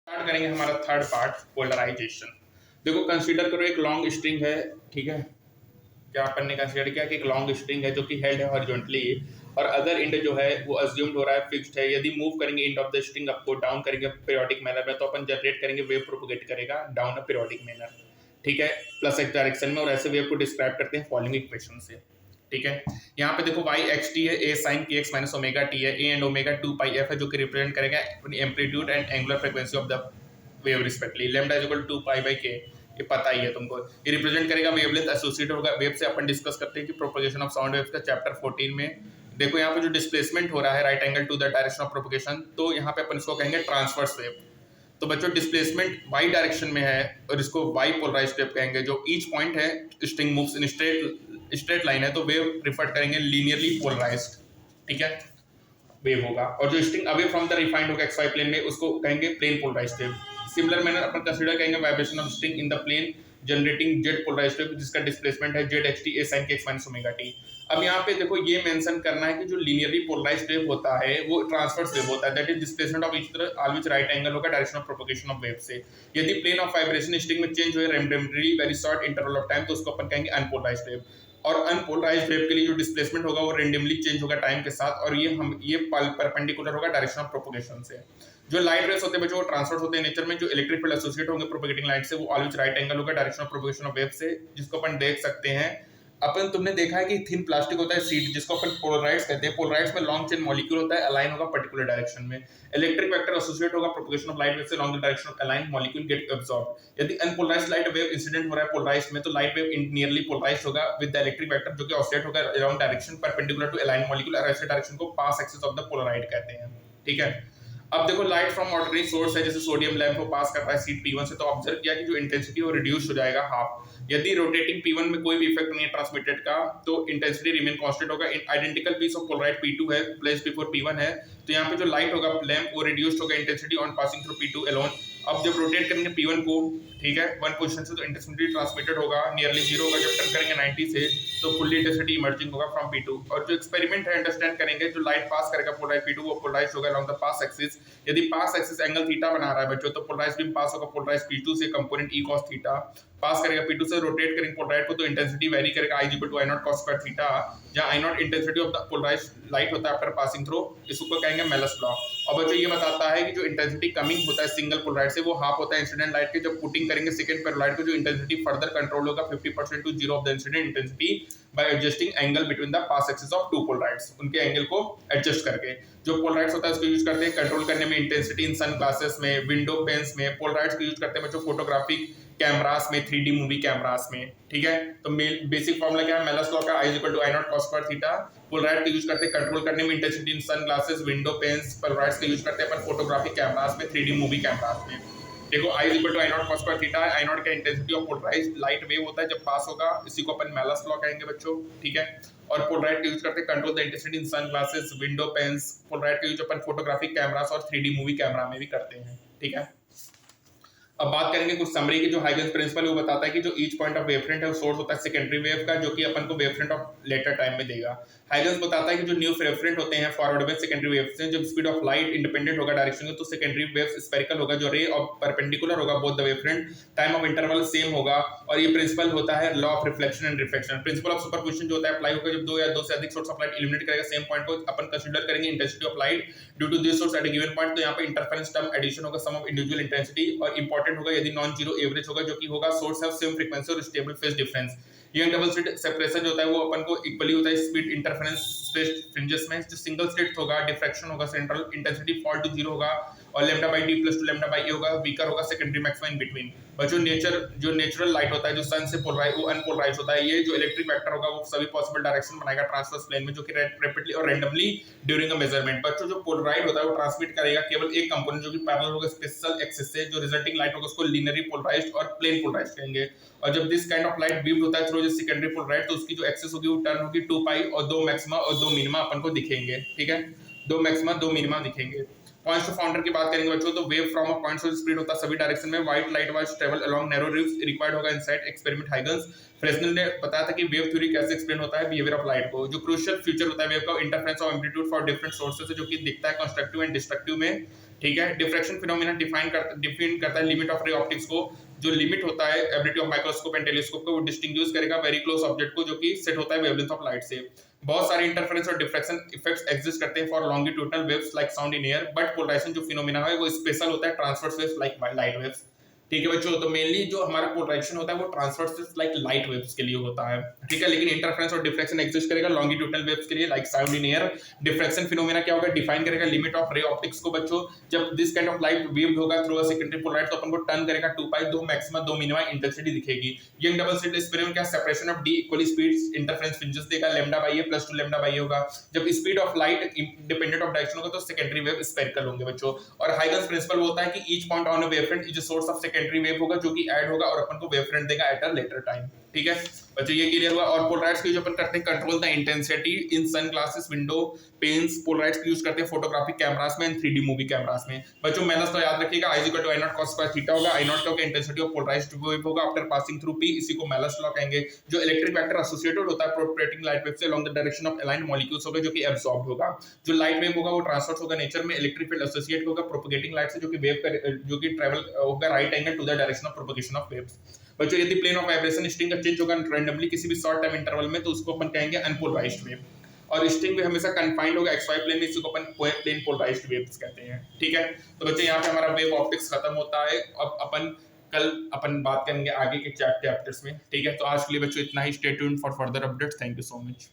Start करेंगे हमारा third part, polarisation. देखो कंसीडर करो एक लॉन्ग स्ट्रिंग है, ठीक है। क्या अपन ने कंसीडर किया कि एक लॉन्ग स्ट्रिंग है जो कि हेल्ड है हॉरिजॉन्टली, और अदर एंड जो है वो अज्यूम्ड हो रहा है फिक्स्ड है। यदि मूव करेंगे एंड ऑफ द स्ट्रिंग अपको डाउन करेंगे पीरियोडिक मैनर में, तो अपन जनरेट करेंगे वेव प्रोपोगेट करेगा डाउन अ पीरियोडिक मैनर, ठीक है, प्लस एक्स डायरेक्शन में। और ऐसे वेव को डिस्क्राइब करते हैं फॉलोइंग इक्वेशन से, ठीक है। यहाँ पे देखो वाई एक्स टी है, A sine K X minus omega T है, A and omega 2 pi F है जो कि रिप्रेजेंट करेगा amplitude and angular frequency of the wave respectively. Lambda is equal to 2 pi by K, ये पता ही है तुमको। ये रिप्रेजेंट करेगा वेवलेंथ एसोसिएटेड होगा वेव से। अपन डिस्कस करते हैं कि प्रोपगेशन ऑफ साउंड वेव्स का चैप्टर 14 में। देखो यहाँ पे जो डिस्प्लेसमेंट हो रहा है right angle to the direction of propagation, तो यहाँ पे अपन इसको कहेंगे ट्रांसवर्स वेव। तो बच्चों डिस्प्लेसमेंट वाई डायरेक्शन में है और इसको वाई पोलराइज्ड वेव कहेंगे। जो ईच पॉइंट है string moves in straight line है, तो वेव रिफर करेंगे लीनियरली पोलराइज्ड, ठीक है, वेव होगा। और जो string away from the refined होगा एक्स वाई प्लेन में, उसको कहेंगे plane polarised wave. Similar manner अपन कंसीडर करेंगे vibration of string in the plane generating Z polarised wave, जिसका डिस्प्लेसमेंट है Z X T A sine K X minus omega T. अब यहाँ पे देखो ये मेंशन करना है कि जो लीनियरली पोलराइज्ड वेव होता है वो ट्रांसवर्स वेव होता है, that is displacement of each always right angle होगा direction of propagation of wave से। यदि प्लेन ऑफ वाइब्रेशन स्ट्रिंग में चेंज हुए randomly very short interval of time, तो उसको अपन कहेंगे अनपोलराइज्ड वेव। और अनपोलराइज्ड वेव के लिए जो डिस्प्लेसमेंट होगा वो रेंडमली चेंज होगा टाइम के साथ, और ये परपेंडिकुलर होगा डायरेक्शन ऑफ प्रोपगेशन से। जो लाइट रेस होते हैं बच्चों वो ट्रांसफर होते हैं नेचर में, जो इलेक्ट्रिक फील्ड एसोसिएट होंगे प्रोपेगेटिंग लाइट से, वो ऑलवेज राइट एंगल होगा direction of propagation of wave से, जिसको अपन देख सकते हैं। अपन तुमने देखा है कि थिन प्लास्टिक होता है सीट, जिसको अपन पोलराइड्स कहते हैं। पोलराइड्स में लॉन्ग चेन मॉलिक्यूल होता है, अलाइन होगा पर्टिकुलर डायरेक्शन में। इलेक्ट्रिक वेक्टर एसोसिएट होगा प्रोपगेशन ऑफ लाइट वेव से, long direction of align molecule get absorb. यदि अनपोलराइज्ड लाइट वेव इंसिडेंट हो रहा है पोलराइज्ड में, तो लाइट वेव नियरली पोलराइज्ड होगा विद द इलेक्ट्रिक वेक्टर जो कि ऑसिलेट होगा around direction perpendicular to align molecule, और ऐसे डायरेक्शन को pass axis of the polaroid कहते हैं, ठीक है। अब देखो लाइट फ्रॉम ऑर्डिनरी सोर्स है, जैसे सोडियम लैंप को पास कर रहा है सीट P1 से, तो ऑब्जर्व किया कि जो इंटेंसिटी वो रिड्यूस हो जाएगा हाफ। यदि रोटेटिंग P1 में कोई भी इफेक्ट नहीं है ट्रांसमिटेड का, तो इंटेंसिटी रिमेन कांस्टेंट होगा। Identical piece of polaroid P2 है प्लेस बिफोर P1 है, तो यहाँ पे जो लाइट होगा लैंप वो रिड्यूस्ड होगा intensity on passing through P2 alone. अब जब रोटेट करेंगे P1 को, ठीक है, वन पोजीशन से, तो इंटेंसिटी ट्रांसमिटेड होगा नियरली जीरो होगा। जब टर्न करेंगे 90 से, तो फुल्ली इंटेंसिटी इमर्जिंग होगा फ्रॉम P2। और जो एक्सपेरिमेंट है अंडरस्टैंड करेंगे, जो लाइट पास करेगा पोलराइड P2 वो पोलराइज्ड होगा अलोंग द पास एक्सिस। यदि पास एक्सिस एंगल थीटा बना रहा है बच्चों, तो पोलराइज्ड बीम पास होगा पोलराइज्ड P2 से, component E cos theta pass करेगा P2 से। रोटेट करेंगे पोलराइड को, तो इंटेंसिटी वेरी करेगा I equal to I naught cos square theta, जहां I naught intensity of the polarised light होता है आफ्टर पासिंग थ्रू, इसको कहेंगे मेलस लॉ। और बच्चों ये बताता है कि जो इंटेंसिटी कमिंग होता है सिंगल पोलराइड से, वो हाफ होता है इंसिडेंट लाइट के। जब पुटिंग करेंगे सेकंड पोलराइड को, जो इंटेंसिटी फर्दर कंट्रोल होगा 50% to zero of the incident intensity by adjusting angle between the pass axis of two polaroids, उनके एंगल को एडजस्ट करके। जो पोलराइड्स होता है उसको यूज करते हैं कंट्रोल करने में इंटेंसिटी इन सन ग्लासेस में, विंडो पेन्स में। पोलराइड्स को यूज करते हैं बच्चों फोटोग्राफिक कैमरास में, 3D मूवी कैमरास में, ठीक है। तो बेसिक फॉर्मूला क्या है मेलस लॉ का, I equal to I naught cos square theta. Polaroid का यूज करते हैं कंट्रोल करने में intensity in sun glasses, window panes. Polaroids का यूज करते हैं अपन फोटोग्राफिक कैमरास में, 3D मूवी कैमरास में। देखो I equal to I naught cos square theta, I naught का intensity of polarised light wave होता है जब पास होगा, इसी को अपन मेलस लॉ कहेंगे बच्चों, ठीक है। और पोलराइड का यूज करते हैं control the intensity in sun glasses, window panes. Polaroid का यूज अपन फोटोग्राफिक कैमरास और 3D मूवी कैमरा में भी करते हैं, ठीक है। अब बात करेंगे कुछ समरी की। जो हाइगन्स प्रिंसिपल वो बताता है कि जो ईच पॉइंट ऑफ वेवफ्रंट है वो सोर्स होता है सेकेंडरी वेव का, जो कि अपन को वेवफ्रंट ऑफ लेटर टाइम में देगा। हाइगन्स बताता है कि जो न्यू वेवफ्रंट होते हैं फॉरवर्ड वेव सेकेंडरी वेव से, जब स्पीड ऑफ लाइट इंडिपेंडेंट होगा डायरेक्शन में, तो सेकेंडरी वेव स्फेरिकल होगा। जो रे ऑफ परपेंडिकुलर होगा both the wavefront, time of interval same होगा। और ये प्रिंसिपल होता है law of reflection and refraction. Principle of superposition जो होता है अप्लाई होगा जब दो या दो से अधिक सोर्स ऑफ लाइट इल्यूमिनेट करेगा सेम पॉइंट को, अपन कंसीडर करेंगे intensity of light due to this source at a given point. तो यहाँ पे इंटरफेरेंस टर्म एडिशन होगा सम ऑफ इंडिविजुअल इंटेंसिटी, और इंपॉर्टेंट होगा यदि नॉन जीरो एवरेज होगा, जो कि होगा सोर्स हैव सेम फ्रीक्वेंसी और stable phase difference. Young double slit separation जो होता है वो अपन को इक्वली होता है स्पीड इंटरफेरेंस स्पेस फ्रिंजेस में। जो सिंगल स्लिट होगा डिफ्रैक्शन होगा central, intensity fall to zero होगा, और lambda by D plus two lambda by A होगा, वीकर होगा सेकेंडरी मैक्सिमा इन बिटवीन। और जो नेचुरल लाइट होता है जो सन से पोलराइज वो अनपोलराइज होता है। ये जो इलेक्ट्रिक वेक्टर होगा वो सभी पॉसिबल डायरेक्शन बनाएगा ट्रांसवर्स प्लेन में, जो कि रैपिडली और रैंडमली ड्यूरिंग अ मेजरमेंट। बच्चों जो पोलराइड होता है वो ट्रांसमिट करेगा केवल एक कंपोनेंट जो कि पैरेलल होगा स्पेशल एक्सिस से। जो रिजल्टिंग लाइट होगा उसको लीनियरली पोलराइज्ड और प्लेन पोलराइज्ड कहेंगे। और जब दिस काइंड ऑफ लाइट बीम्ड होता है थ्रू द सेकेंडरी पोलराइड, तो उसकी जो एक्सिस होगी वो टर्न होगी 2 पाई, और दो मैक्सिमा और दो मिनिमा अपन को दिखेंगे, ठीक है। दो मैक्सिमा दो मिनिमा दिखेंगे। पॉइंट्स ऑफ फाउंडर की बात करेंगे बच्चों, तो wave from a point source spread होता है सभी डायरेक्शन में। White light was travel along narrow रिव्स required होगा इनसाइड एक्सपेरिमेंट हाइगन्स। फ्रेस्नेल ने बताया था कि वेव थ्योरी कैसे एक्सप्लेन होता है बिहेवियर ऑफ लाइट को। जो क्रूशियल फीचर होता है वेव का interference of amplitude for different sources, जो कि दिखता है कंस्ट्रक्टिव एंड डिस्ट्रक्टिव में, ठीक है। डिफ्रैक्शन फिनोमेना डिफाइन करता है लिमिट ऑफ रे ऑप्टिक्स को, जो लिमिट होता है ability of microscope and telescope को, वो डिस्टिंग्विश करेगा वेरी क्लोज ऑब्जेक्ट को जो कि सेट होता है वेवलेंथ ऑफ लाइट से। बहुत सारे इंटरफेरेंस और डिफ्रैक्शन इफेक्ट्स एग्जिस्ट करते हैं for longitudinal waves like sound in air, but polarisation जो फिनोमेना है वो स्पेशल होता है transverse waves like light waves. ठीक है बच्चों, तो मेनली जो हमारा पोलराइजेशन होता है वो ट्रांसवर्स लाइक लाइट वेव्स के लिए होता है। ठीक है, लेकिन इंटरफेरेंस और डिफ्रैक्शन एग्जिस्ट करेगा लॉन्गिट्यूडनल वेव्स के लिए like sound in air. Diffraction phenomena क्या होगा, डिफाइन करेगा लिमिट ऑफ रे ऑप्टिक्स को बच्चों। जब this kind of light waived होगा थ्रू अ सेकेंडरी पोलराइट तो अपन को टर्न करेगा 2 पाई, दो मैक्सिमम दो मिनिमम इंटेंसिटी दिखेगी। यंग डबल स्लिट एक्सपेरिमेंट क्या separation of D equally speeds interference fringes देगा, lambda by A plus 2 lambda by A होगा। जब speed of light independent of direction होगा तो सेकेंडरी वेव स्फेरिकल होंगे बच्चों। और हाइगन्स प्रिंसिपल होता है कि each point on a wavefront is a source of secondary wave होगा जो कि ऐड होगा और अपन को वेवफ्रंट देगा एट अ लेटर टाइम। ठीक है बच्चों, ये क्लियर हुआ। और पोलराइड्स की जो अपन करते हैं control the intensity in sun glasses window panes, polaroids की यूज करते हैं फोटोग्राफिक कैमरास में एंड 3D मूवी कैमरास में। बच्चों मैनस तो याद रखिएगा, I = I0 cos square theta होगा। I0 क्या होगा, इंटेंसिटी ऑफ पोलराइज्ड वेव होगा आफ्टर पासिंग थ्रू P, इसी को मैनस लॉ कहेंगे। जो इलेक्ट्रिक वेक्टर एसोसिएटेड होता है प्रोपेगेटिंग लाइट वेव से along the direction of aligned molecules होगा जो कि एब्सॉर्ब्ड होगा। जो लाइट वेव होगा वो ट्रांसवर्स होगा नेचर में, इलेक्ट्रिक फील्ड एसोसिएट होगा प्रोपेगेटिंग लाइट से जो कि वेव जो कि ट्रैवल होगा right angle to the direction of propagation of waves. बच्चों यदि प्लेन ऑफ वाइब्रेशन स्ट्रिंग का चेंज होगा रैंडमली किसी भी शॉर्ट टाइम इंटरवल में तो उसको अपन कहेंगे अनपोलराइज्ड वेव। और स्ट्रिंग भी हमेशा कन्फाइंड होगा XY प्लेन में, इसी को अपन प्लेन पोलराइज्ड वेव्स कहते हैं। ठीक है, तो बच्चे यहाँ पे हमारा वेव ऑप्टिक्स खत्म होता है। अब कल अपन बात करेंगे आगे के चैप्टर्स में। ठीक है, तो आज के लिए बच्चों इतना ही। Stay tuned for further updates. Thank you so much.